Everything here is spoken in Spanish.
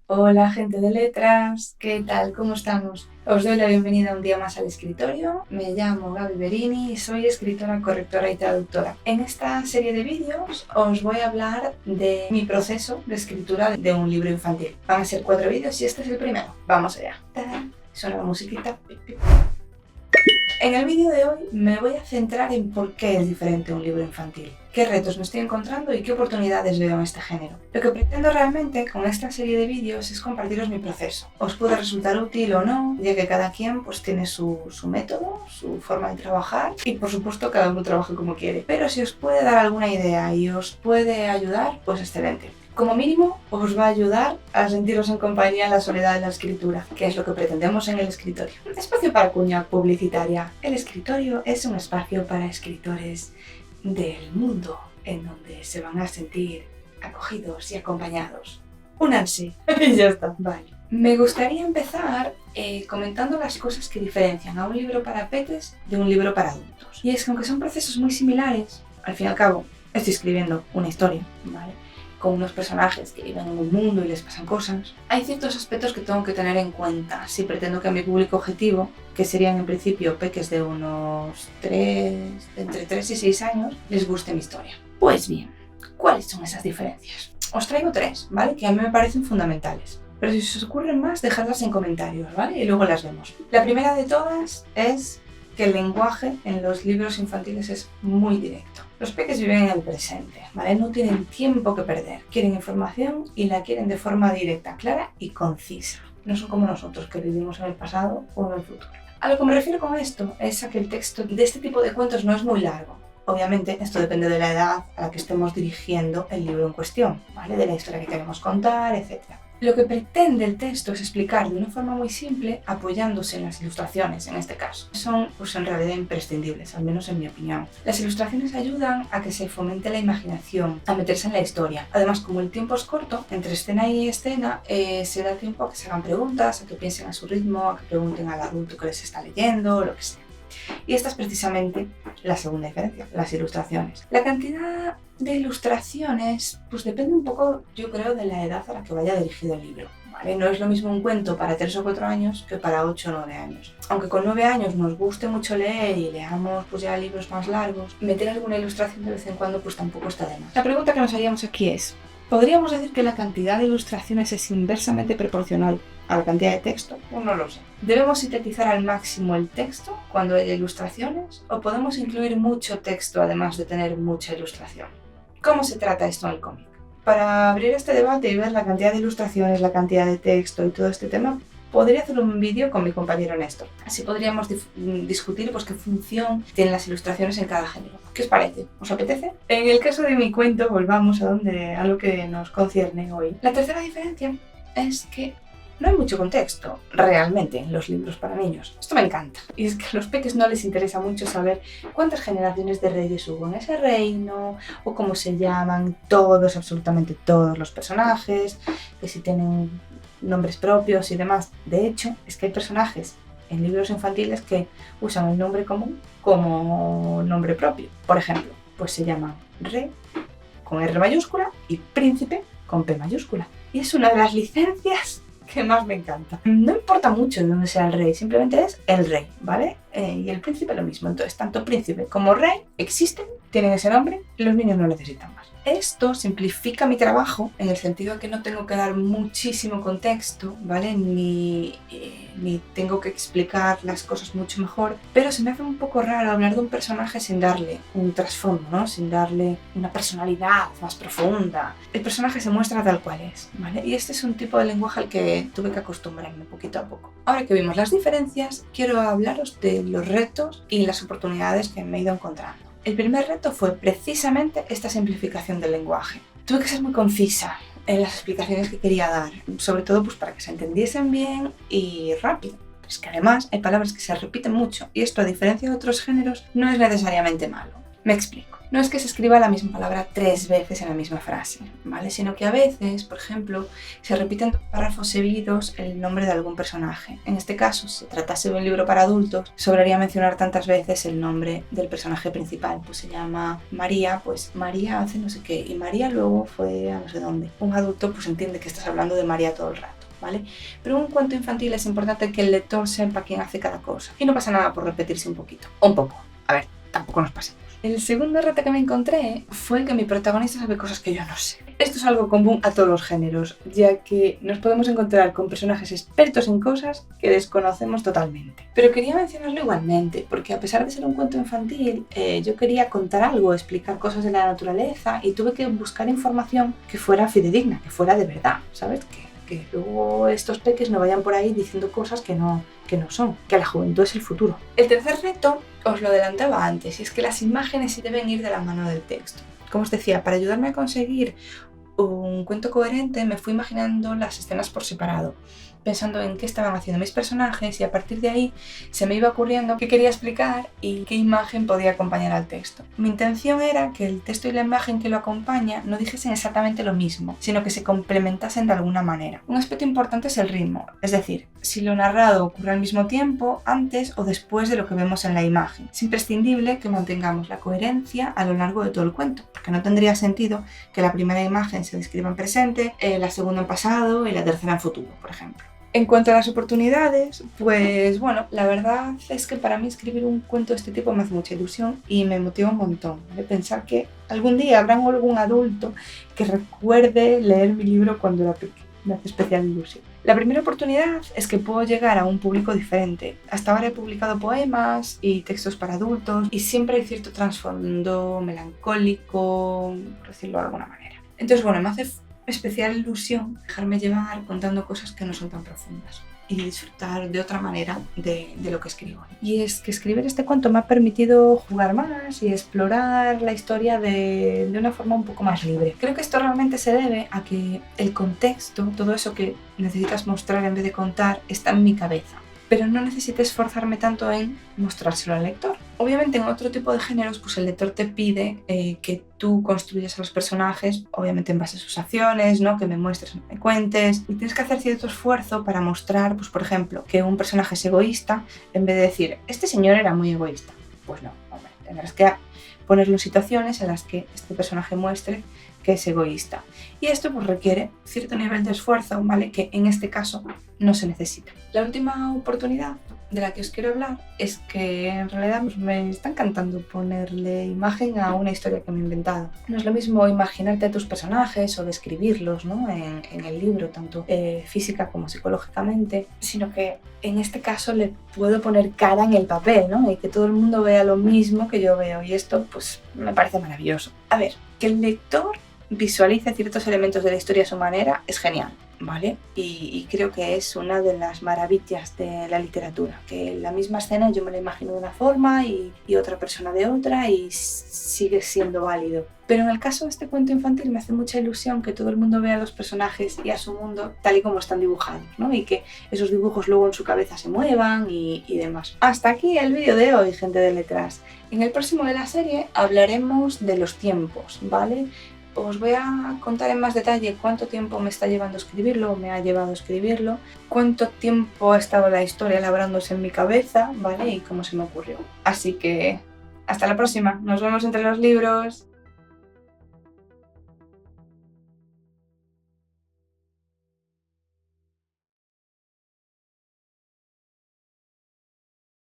Hola gente de letras, ¿qué tal? ¿Cómo estamos? Os doy la bienvenida un día más al escritorio. Me llamo Gaby Berini y soy escritora, correctora y traductora. En esta serie de vídeos os voy a hablar de mi proceso de escritura de un libro infantil. Van a ser 4 vídeos y este es el primero. Vamos allá. ¡Tarán! Suena la musiquita. En el vídeo de hoy me voy a centrar en por qué es diferente un libro infantil, qué retos me estoy encontrando y qué oportunidades veo en este género. Lo que pretendo realmente con esta serie de vídeos es compartiros mi proceso. Os puede resultar útil o no, ya que cada quien pues tiene su método, su forma de trabajar y por supuesto cada uno trabaja como quiere. Pero si os puede dar alguna idea y os puede ayudar, pues excelente. Como mínimo, os va a ayudar a sentiros en compañía en la soledad de la escritura, que es lo que pretendemos en el escritorio. Espacio para cuña publicitaria. El escritorio es un espacio para escritores del mundo, en donde se van a sentir acogidos y acompañados. Únanse. Y ya está. Vale. Me gustaría empezar comentando las cosas que diferencian a un libro para peques de un libro para adultos. Y es que aunque son procesos muy similares, al fin y al cabo, estoy escribiendo una historia, ¿vale? Con unos personajes que viven en un mundo y les pasan cosas. Hay ciertos aspectos que tengo que tener en cuenta si pretendo que a mi público objetivo, que serían en principio peques de entre 3 y 6 años, les guste mi historia. Pues bien, ¿cuáles son esas diferencias? Os traigo 3, ¿vale? Que a mí me parecen fundamentales. Pero si os ocurren más, dejadlas en comentarios, ¿vale? Y luego las vemos. La primera de todas es que el lenguaje en los libros infantiles es muy directo. Los peques viven en el presente, ¿vale? No tienen tiempo que perder. Quieren información y la quieren de forma directa, clara y concisa. No son como nosotros, que vivimos en el pasado o en el futuro. A lo que me refiero con esto es a que el texto de este tipo de cuentos no es muy largo. Obviamente, esto depende de la edad a la que estemos dirigiendo el libro en cuestión, ¿vale? De la historia que queremos contar, etc. Lo que pretende el texto es explicar de una forma muy simple, apoyándose en las ilustraciones, en este caso. Son, pues en realidad, imprescindibles, al menos en mi opinión. Las ilustraciones ayudan a que se fomente la imaginación, a meterse en la historia. Además, como el tiempo es corto, entre escena y escena, se da tiempo a que se hagan preguntas, a que piensen a su ritmo, a que pregunten al adulto que les está leyendo, lo que sea. Y esta es precisamente la segunda diferencia, las ilustraciones. La cantidad de ilustraciones pues depende un poco, yo creo, de la edad a la que vaya dirigido el libro, ¿vale? No es lo mismo un cuento para 3 o 4 años que para 8 o 9 años. Aunque con 9 años nos guste mucho leer y leamos pues ya libros más largos, meter alguna ilustración de vez en cuando pues tampoco está de más. La pregunta que nos haríamos aquí es, ¿podríamos decir que la cantidad de ilustraciones es inversamente proporcional a la cantidad de texto? Pues no lo sé. ¿Debemos sintetizar al máximo el texto cuando haya ilustraciones? ¿O podemos incluir mucho texto además de tener mucha ilustración? ¿Cómo se trata esto en el cómic? Para abrir este debate y ver la cantidad de ilustraciones, la cantidad de texto y todo este tema, podría hacer un vídeo con mi compañero Néstor. Así podríamos discutir pues, qué función tienen las ilustraciones en cada género. ¿Qué os parece? ¿Os apetece? En el caso de mi cuento, volvamos a lo que nos concierne hoy. La tercera diferencia es que no hay mucho contexto, realmente, en los libros para niños. Esto me encanta. Y es que a los peques no les interesa mucho saber cuántas generaciones de reyes hubo en ese reino, o cómo se llaman todos, absolutamente todos los personajes, que si tienen nombres propios y demás. De hecho, es que hay personajes en libros infantiles que usan el nombre común como nombre propio. Por ejemplo, pues se llaman Rey con R mayúscula y Príncipe con P mayúscula. Y es una de las licencias que más me encanta. No importa mucho de dónde sea el rey, simplemente es el rey, ¿vale? Y el príncipe lo mismo. Entonces, tanto príncipe como rey existen, tienen ese nombre y los niños no necesitan más. Esto simplifica mi trabajo en el sentido de que no tengo que dar muchísimo contexto, ¿vale? Ni tengo que explicar las cosas mucho mejor, pero se me hace un poco raro hablar de un personaje sin darle un trasfondo, ¿no? Sin darle una personalidad más profunda. El personaje se muestra tal cual es, ¿vale? Y este es un tipo de lenguaje al que tuve que acostumbrarme poquito a poco. Ahora que vimos las diferencias, quiero hablaros de los retos y las oportunidades que me he ido encontrando. El primer reto fue precisamente esta simplificación del lenguaje. Tuve que ser muy concisa en las explicaciones que quería dar, sobre todo pues, para que se entendiesen bien y rápido. Es que además hay palabras que se repiten mucho y esto, a diferencia de otros géneros, no es necesariamente malo. Me explico. No es que se escriba la misma palabra 3 veces en la misma frase, ¿vale? Sino que a veces, por ejemplo, se repiten 2 párrafos seguidos el nombre de algún personaje. En este caso, si se tratase de un libro para adultos, sobraría mencionar tantas veces el nombre del personaje principal. Pues se llama María, pues María hace no sé qué, y María luego fue a no sé dónde. Un adulto pues entiende que estás hablando de María todo el rato. ¿vale? Pero en un cuento infantil es importante que el lector sepa quién hace cada cosa. Y no pasa nada por repetirse un poquito, o un poco. A ver, tampoco nos pasemos. El segundo reto que me encontré fue que mi protagonista sabe cosas que yo no sé. Esto es algo común a todos los géneros, ya que nos podemos encontrar con personajes expertos en cosas que desconocemos totalmente. Pero quería mencionarlo igualmente, porque a pesar de ser un cuento infantil, yo quería contar algo, explicar cosas de la naturaleza y tuve que buscar información que fuera fidedigna, que fuera de verdad, ¿sabes? Que luego estos peques no vayan por ahí diciendo cosas que no son, que la juventud es el futuro. El tercer reto os lo adelantaba antes, y es que las imágenes deben ir de la mano del texto. Como os decía, para ayudarme a conseguir un cuento coherente me fui imaginando las escenas por separado, pensando en qué estaban haciendo mis personajes, y a partir de ahí se me iba ocurriendo qué quería explicar y qué imagen podía acompañar al texto. Mi intención era que el texto y la imagen que lo acompaña no dijesen exactamente lo mismo, sino que se complementasen de alguna manera. Un aspecto importante es el ritmo, es decir, si lo narrado ocurre al mismo tiempo, antes o después de lo que vemos en la imagen. Es imprescindible que mantengamos la coherencia a lo largo de todo el cuento, porque no tendría sentido que la primera imagen se describa en presente, la segunda en pasado y la tercera en futuro, por ejemplo. En cuanto a las oportunidades, pues bueno, la verdad es que para mí escribir un cuento de este tipo me hace mucha ilusión y me motiva un montón, ¿vale? Pensar que algún día habrá algún adulto que recuerde leer mi libro cuando era pequeño. Me hace especial ilusión. La primera oportunidad es que puedo llegar a un público diferente. Hasta ahora he publicado poemas y textos para adultos y siempre hay cierto trasfondo melancólico, por decirlo de alguna manera. Entonces, bueno, me hace especial ilusión dejarme llevar contando cosas que no son tan profundas y disfrutar de otra manera de lo que escribo. Y es que escribir este cuento me ha permitido jugar más y explorar la historia de una forma un poco más libre. Creo que esto realmente se debe a que el contexto, todo eso que necesitas mostrar en vez de contar, está en mi cabeza. Pero no necesito esforzarme tanto en mostrárselo al lector. Obviamente en otro tipo de géneros, pues el lector te pide que tú construyas a los personajes, obviamente en base a sus acciones, ¿no? Que me muestres, me cuentes, y tienes que hacer cierto esfuerzo para mostrar, pues por ejemplo, que un personaje es egoísta, en vez de decir, este señor era muy egoísta. Pues no, hombre, tendrás que ponerlo en situaciones en las que este personaje muestre que es egoísta. Y esto pues requiere cierto nivel de esfuerzo, ¿vale? Que en este caso no se necesita. La última oportunidad de la que os quiero hablar es que en realidad pues, me está encantando ponerle imagen a una historia que me he inventado. No es lo mismo imaginarte a tus personajes o describirlos, ¿no? en el libro, tanto física como psicológicamente, sino que en este caso le puedo poner cara en el papel, ¿no? Y que todo el mundo vea lo mismo que yo veo, y esto pues me parece maravilloso. A ver, que el lector visualice ciertos elementos de la historia a su manera es genial, ¿vale? Y creo que es una de las maravillas de la literatura, que la misma escena yo me la imagino de una forma y otra persona de otra y sigue siendo válido. Pero en el caso de este cuento infantil me hace mucha ilusión que todo el mundo vea a los personajes y a su mundo tal y como están dibujados, ¿no? Y que esos dibujos luego en su cabeza se muevan y demás. Hasta aquí el vídeo de hoy, gente de letras. En el próximo de la serie hablaremos de los tiempos, ¿vale? Os voy a contar en más detalle cuánto tiempo me está llevando escribirlo, o me ha llevado a escribirlo, cuánto tiempo ha estado la historia elaborándose en mi cabeza, ¿vale? Y cómo se me ocurrió. Así que hasta la próxima, nos vemos entre los libros.